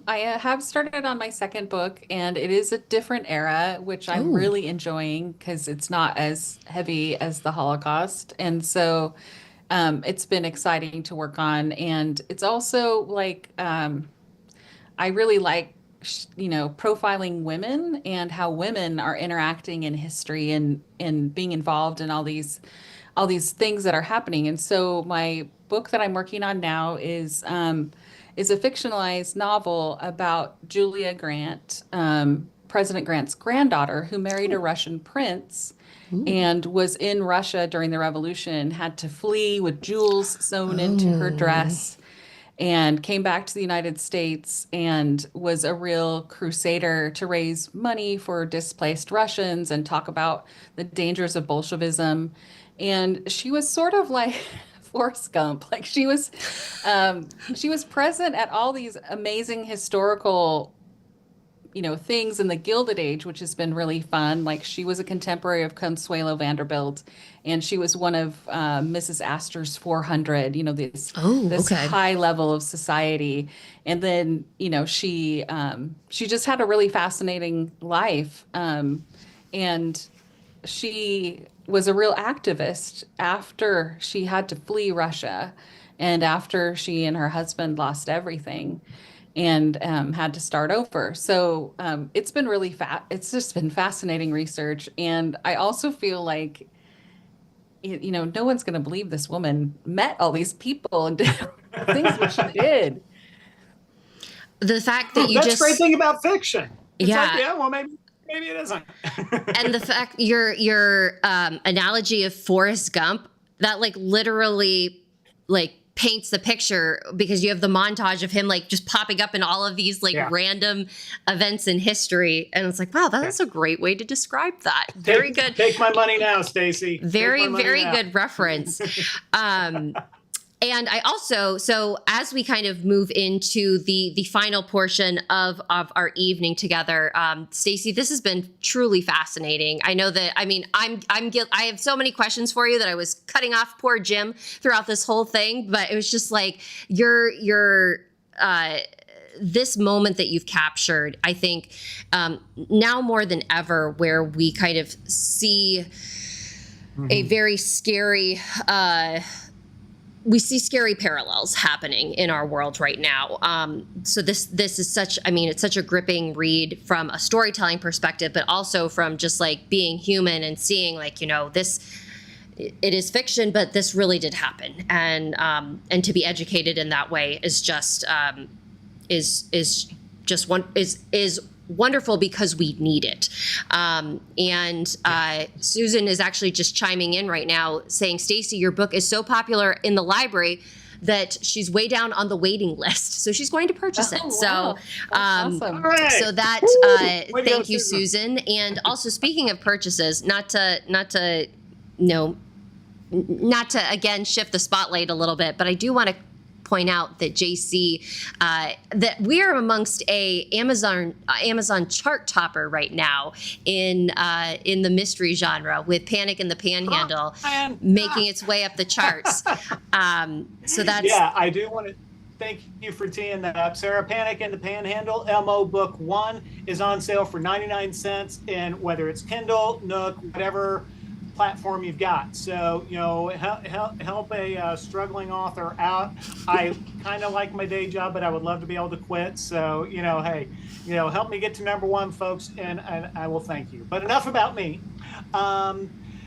I have started on my second book, and it is a different era, which I'm really enjoying because it's not as heavy as the Holocaust. And so it's been exciting to work on. And it's also like, I really like, profiling women and how women are interacting in history and being involved in all these things that are happening. And so my book that I'm working on now is a fictionalized novel about Julia Grant, President Grant's granddaughter, who married a Russian prince and was in Russia during the revolution, had to flee with jewels sewn into her dress, and came back to the United States and was a real crusader to raise money for displaced Russians and talk about the dangers of Bolshevism. And she was sort of like Forrest Gump. Like she was present at all these amazing historical, things in the Gilded Age, which has been really fun. Like she was a contemporary of Consuelo Vanderbilt, and she was one of Mrs. Astor's 400. This high level of society. And then she just had a really fascinating life, and she was a real activist after she had to flee Russia, and after she and her husband lost everything and had to start over. So it's been really it's just been fascinating research. And I also feel like, no one's going to believe this woman met all these people and did things that she did. The fact that that's the great thing about fiction. It's well, maybe it isn't. And the fact your analogy of Forrest Gump, that like literally like paints the picture, because you have the montage of him like just popping up in all of these like random events in history, and it's like, wow, that's a great way to describe that. Very good. Take my money now, Stacy. Very good reference. And I also, so as we kind of move into the final portion of our evening together, Stacy, this has been truly fascinating. I know that, I have so many questions for you that I was cutting off poor Jim throughout this whole thing, but it was just like this moment that you've captured, I think, now more than ever, where we kind of see a very scary, we see scary parallels happening in our world right now. So this is such, it's such a gripping read from a storytelling perspective, but also from just like being human and seeing like, this, it is fiction, but this really did happen. And to be educated in that way is just, is wonderful, because we need it. Susan is actually just chiming in right now saying, Stacy, your book is so popular in the library that she's way down on the waiting list. So she's going to purchase it. Wow. So, awesome. Right. So that, thank you, Susan. And also, speaking of purchases, not to again shift the spotlight a little bit, but I do want to point out that JC, that we are amongst a Amazon chart topper right now in the mystery genre with Panic in the Panhandle making its way up the charts. So that's I do want to thank you for teeing that up, Sarah. Panic in the Panhandle, MO Book 1 is on sale for 99 cents, and whether it's Kindle, Nook, whatever platform you've got. So, help a struggling author out. I kind of like my day job, but I would love to be able to quit. So, hey, help me get to number 1, folks, and I will thank you. But enough about me.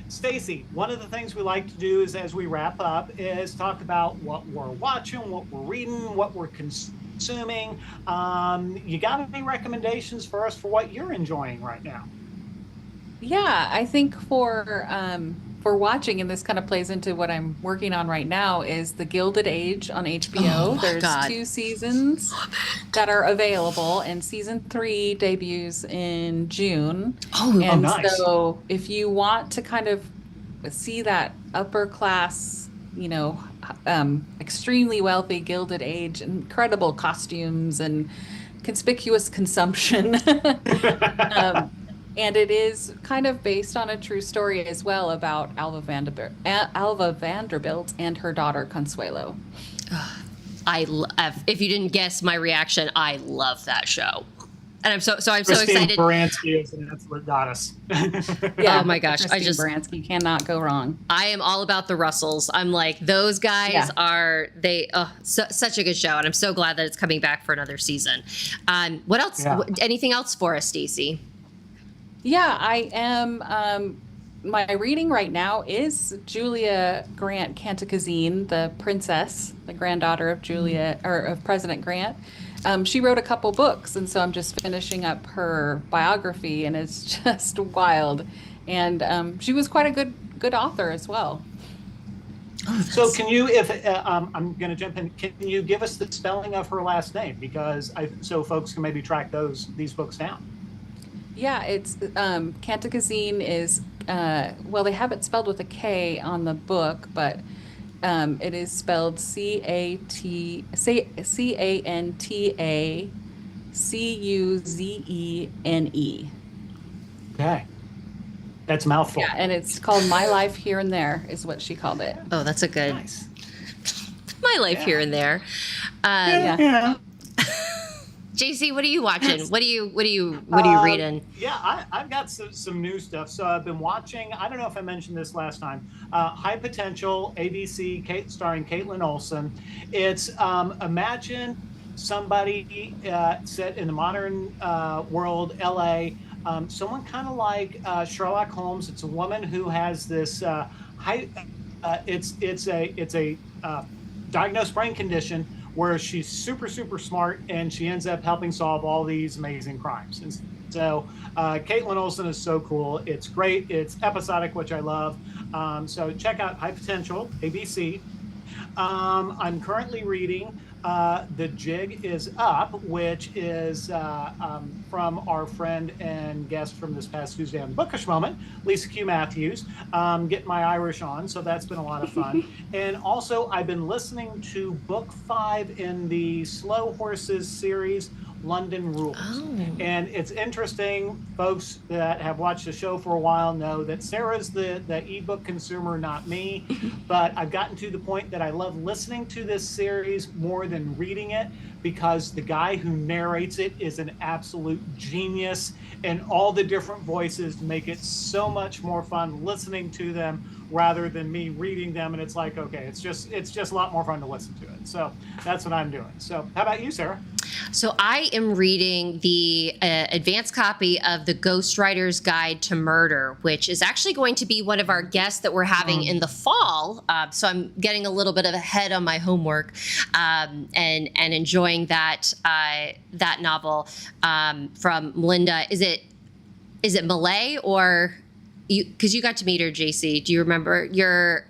Stacy, one of the things we like to do is, as we wrap up, is talk about what we're watching, what we're reading, what we're consuming. You got any recommendations for us for what you're enjoying right now? Yeah, I think for watching, and this kind of plays into what I'm working on right now, is The Gilded Age on HBO. There's 2 seasons that are available, and season 3 debuts in June. And nice. So if you want to kind of see that upper class, extremely wealthy Gilded Age, incredible costumes and conspicuous consumption. And it is kind of based on a true story as well about Alva Vanderbilt and her daughter Consuelo. If you didn't guess my reaction, I love that show, and I'm so excited. Baranski is an absolute goddess. Yeah. Oh my gosh, Baranski cannot go wrong. I am all about the Russells. I'm like, those guys are such a good show, and I'm so glad that it's coming back for another season. What else? Yeah. Anything else for us, Stacy? Yeah, I am. My reading right now is Julia Grant Cantacuzene, the princess, the granddaughter of of President Grant. She wrote a couple books, and so I'm just finishing up her biography, and it's just wild. And she was quite a good author as well. So can you, I'm going to jump in, can you give us the spelling of her last name? Because so folks can maybe track these books down. Yeah, it's Cantacuzene is, they have it spelled with a K on the book, but it is spelled Cantacuzene. Okay. That's a mouthful. Yeah, and it's called My Life Here and There is what she called it. Oh, that's a good. Nice. My Life Here and There. Yeah. JC, what are you watching? What are you reading? Yeah, I've got some new stuff. So I've been watching, I don't know if I mentioned this last time, High Potential, ABC, starring Caitlin Olsen. It's imagine somebody set in the modern world, LA, someone kind of like Sherlock Holmes. It's a woman who has this it's a diagnosed brain condition where she's super, super smart, and she ends up helping solve all these amazing crimes. And so Caitlin Olsen is so cool. It's great. It's episodic, which I love. So check out High Potential, ABC. I'm currently reading The Jig is Up, which is from our friend and guest from this past Tuesday on the Bookish Moment, Lisa Q. Matthews, getting my Irish on, so that's been a lot of fun. And also, I've been listening to book 5 in the Slow Horses series, London Rules. And it's interesting, folks that have watched the show for a while know that Sarah's the ebook consumer, not me, but I've gotten to the point that I love listening to this series more than reading it, because the guy who narrates it is an absolute genius, and all the different voices make it so much more fun listening to them rather than me reading them. And it's like, okay, it's just a lot more fun to listen to it. So that's what I'm doing. So how about you, Sarah? So I am reading the advanced copy of The Ghostwriter's Guide to Murder, which is actually going to be one of our guests that we're having in the fall. So I'm getting a little bit of ahead on my homework, and enjoying that novel from Melinda. Is it Malay or? Because you got to meet her, JC. Do you remember Mullet?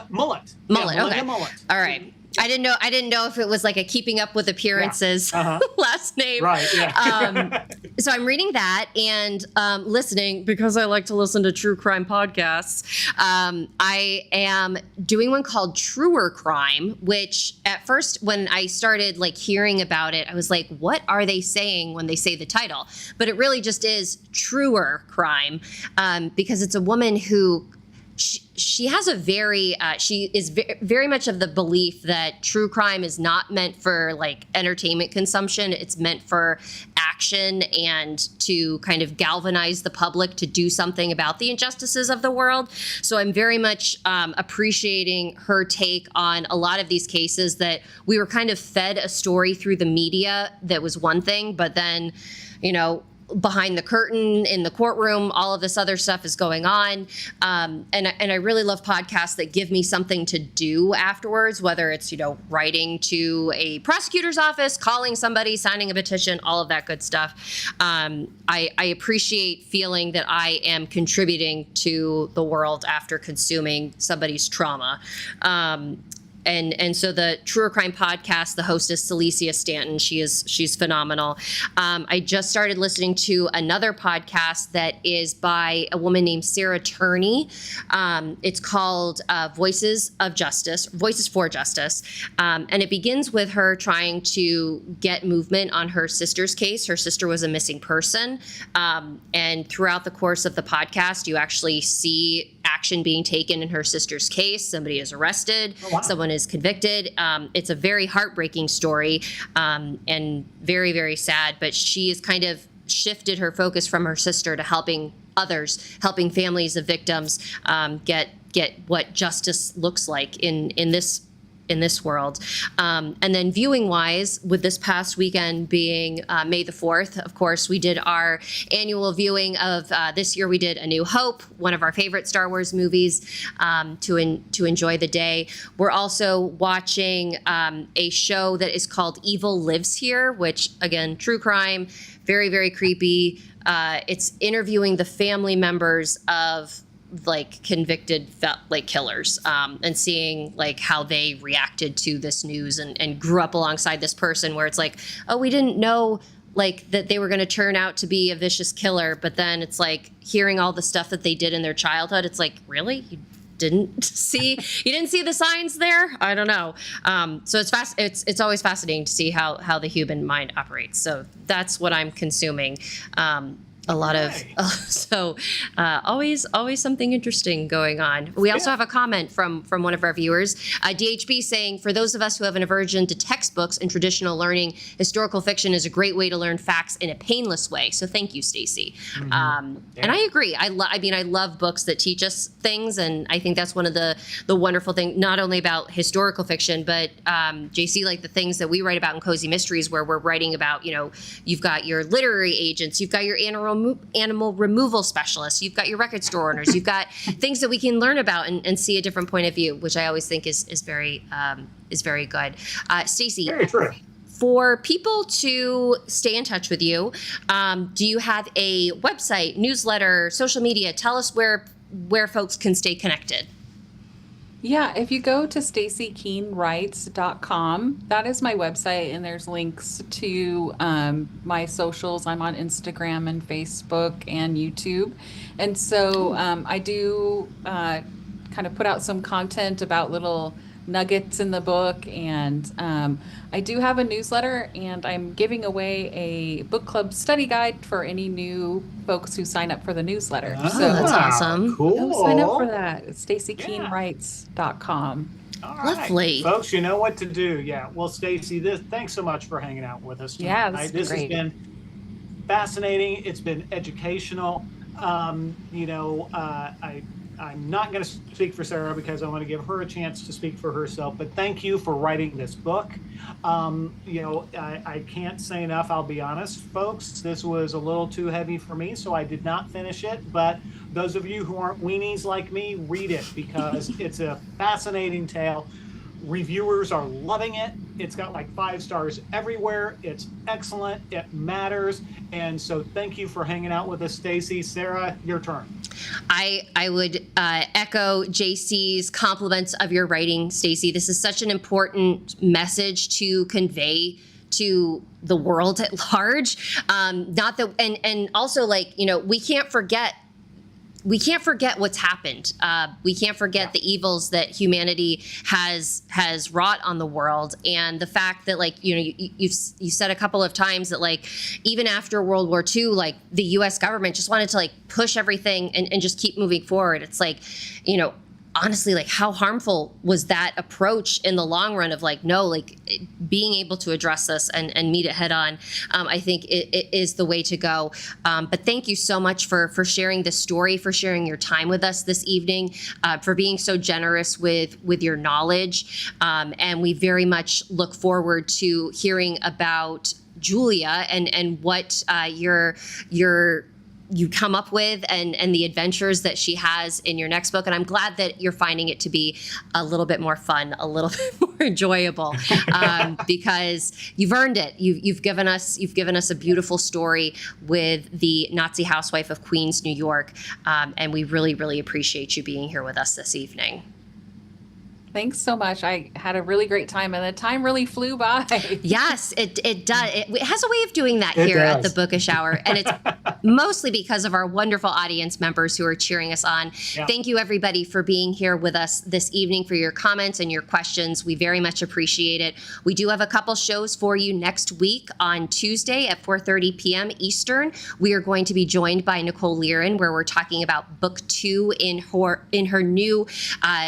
Mullet. Mullet. Yeah, okay. Mullet. All right. I didn't know if it was like a Keeping Up with Appearances last name. Right. Yeah. So I'm reading that and listening, because I like to listen to true crime podcasts. I am doing one called Truer Crime, which at first when I started like hearing about it, I was like, what are they saying when they say the title? But it really just is truer crime, because it's a woman who she has a she is very much of the belief that true crime is not meant for like entertainment consumption. It's meant for action and to kind of galvanize the public to do something about the injustices of the world. So I'm very much appreciating her take on a lot of these cases that we were kind of fed a story through the media that was one thing, but then, behind the curtain in the courtroom, all of this other stuff is going on. And I really love podcasts that give me something to do afterwards, whether it's, writing to a prosecutor's office, calling somebody, signing a petition, all of that good stuff. I appreciate feeling that I am contributing to the world after consuming somebody's trauma. And so the Truer Crime podcast, the host is Celicia Stanton. She's phenomenal. I just started listening to another podcast that is by a woman named Sarah Turney. It's called Voices for Justice. And it begins with her trying to get movement on her sister's case. Her sister was a missing person. And throughout the course of the podcast, you actually see action being taken in her sister's case. Somebody is arrested. Oh, wow. Someone is convicted. It's a very heartbreaking story and very, very sad. But she has kind of shifted her focus from her sister to helping others, helping families of victims get what justice looks like in this world. And then viewing wise, with this past weekend being May the 4th, of course, we did our annual viewing of this year. We did A New Hope, one of our favorite Star Wars movies, to enjoy the day. We're also watching a show that is called Evil Lives Here, which again, true crime, very, very creepy. It's interviewing the family members of like convicted killers, and seeing like how they reacted to this news and grew up alongside this person, where it's like, oh, we didn't know like that they were going to turn out to be a vicious killer. But then it's like hearing all the stuff that they did in their childhood. It's like, really? You didn't see the signs there? I don't know. So it's always fascinating to see how the human mind operates. So that's what I'm consuming. A lot of always something interesting going on. We also have a comment from one of our viewers, DHB, saying, for those of us who have an aversion to textbooks and traditional learning, historical fiction is a great way to learn facts in a painless way. So thank you, Stacy. And I agree. I love books that teach us things, and I think that's one of the wonderful things, not only about historical fiction, but JC, like the things that we write about in Cozy Mysteries, where we're writing about, you've got your literary agents, you've got your animal removal specialists, you've got your record store owners, you've got things that we can learn about and see a different point of view, which I always think is very good. Stacy, for people to stay in touch with you, do you have a website, newsletter, social media? Tell us where folks can stay connected. Yeah, if you go to stacykeanwrites.com, that is my website, and there's links to my socials. I'm on Instagram and Facebook and YouTube. And so I do kind of put out some content about little nuggets in the book, and I do have a newsletter, and I'm giving away a book club study guide for any new folks who sign up for the newsletter. So that's awesome. Cool. Sign up for that. It's stacykeanwrites.com. All right. Lovely. Folks, you know what to do. Yeah. Well, Stacy, thanks so much for hanging out with us tonight. Yeah, this great. has been fascinating. It's been educational. I'm not going to speak for Sarah because I want to give her a chance to speak for herself, but thank you for writing this book. I can't say enough. I'll be honest, folks, this was a little too heavy for me, so I did not finish it. But those of you who aren't weenies like me, read it because it's a fascinating tale Reviewers are loving it. It's got like 5 stars everywhere. It's excellent. It matters. And so thank you for hanging out with us, Stacy. Sarah, your turn. I would echo JC's compliments of your writing, Stacy. This is such an important message to convey to the world at large. Not that, and also, like, you know, we can't forget what's happened. We can't forget the evils that humanity has wrought on the world, and the fact that, like, you know, you said a couple of times that, like, even after World War II, like, the U.S. government just wanted to, like, push everything and just keep moving forward. It's like, you know, honestly, like, how harmful was that approach in the long run of, like, no, like, being able to address this and meet it head on, I think it is the way to go. But thank you so much for sharing this story, for sharing your time with us this evening, for being so generous with your knowledge. And we very much look forward to hearing about Julia and what you come up with and the adventures that she has in your next book. And I'm glad that you're finding it to be a little bit more fun, a little bit more enjoyable, because you've earned it. You've given us a beautiful story with the Nazi Housewife of Queens, New York. And we really, really appreciate you being here with us this evening. Thanks so much. I had a really great time, and the time really flew by. Yes, it does. It has a way of doing that here at the Bookish Hour, and it's mostly because of our wonderful audience members who are cheering us on. Yeah. Thank you, everybody, for being here with us this evening, for your comments and your questions. We very much appreciate it. We do have a couple shows for you next week on Tuesday at 4:30 p.m. Eastern. We are going to be joined by Nicole Liren, where we're talking about book 2 in her new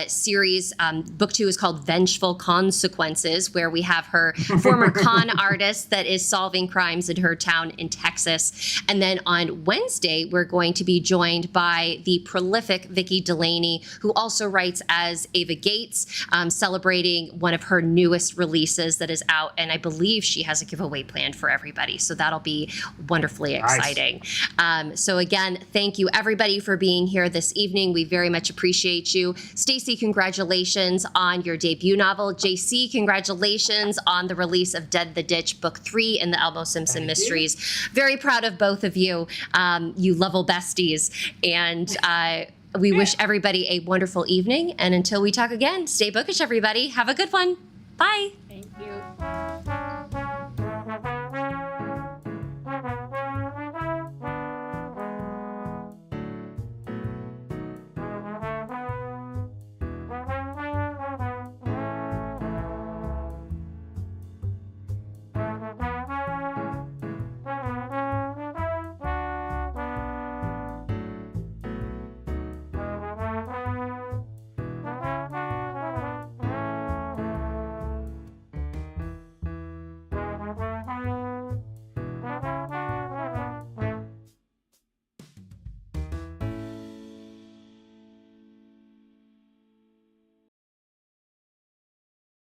series. Book 2 is called Vengeful Consequences, where we have her former con artist that is solving crimes in her town in Texas. And then on Wednesday, we're going to be joined by the prolific Vicki Delaney, who also writes as Ava Gates, celebrating one of her newest releases that is out. And I believe she has a giveaway planned for everybody. So that'll be wonderfully exciting. Nice. So again, thank you, everybody, for being here this evening. We very much appreciate you. Stacy, congratulations on your debut novel. JC, congratulations on the release of Dead the Ditch, book 3 in the Elmo Simpson Mysteries. Very proud of both of you, you Lovell besties. And we wish everybody a wonderful evening. And until we talk again, stay bookish, everybody. Have a good one. Bye.